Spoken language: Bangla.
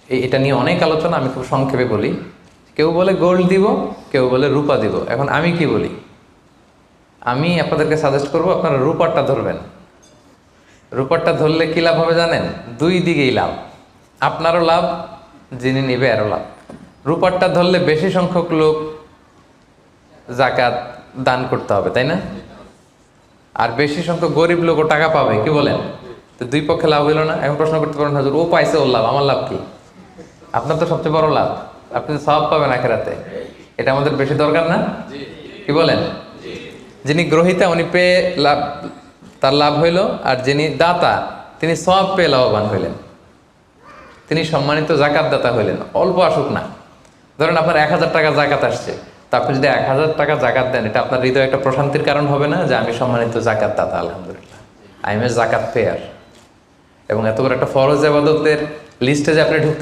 এটা নিয়ে অনেক আলোচনা, আমি খুব সংক্ষেপে বলি। কেউ বলে গোল্ড দিব, কেউ বলে রূপা দিব। এখন আমি কি বলি? আমি আপনাদেরকে সাজেস্ট করব আপনারা রূপারটা ধরবেন। রূপারটা ধরলে কী লাভ হবে জানেন? দুই দিকেই লাভ, আপনারও লাভ, যিনি নিবে আরও লাভ। রূপারটা ধরলে বেশি সংখ্যক লোক জাকাত দান করতে হবে, তাই না? আর বেশি সংখ্যক গরিব লোকও টাকা পাবে, কি বলেন? তো দুই পক্ষে লাভ হইল না? এখন প্রশ্ন করতে পারেন, হুজুর ও পাইছে ওর লাভ, আমার লাভ কি? আপনার তো সবচেয়ে বড় লাভ, আপনি তো সওয়াব পাবেন আখিরাতে। এটা আমাদের বেশি দরকার না? কি বলেন? যিনি গ্রহীতা উনি পেয়ে লাভ, তার লাভ হইল, আর যিনি দাতা তিনি সওয়াব পেয়ে লাভবান হইলেন, তিনি সম্মানিত জাকাত দাতা হইলেন। অল্প আসুক না, ধরেন আপনার 1000 টাকা জাকাত আসছে, তা আপনি যদি 1000 টাকা জাকাত দেন, এটা আপনার হৃদয়ে একটা প্রশান্তির কারণ হবে না যে আমি সম্মানিত জাকাত দাতা, আলহামদুলিল্লাহ, আই এম এ জাকাত পেয়ার। এবং এত বড় একটা ফরজ ইবাদতের লিস্টে যে আপনি ঢুকতে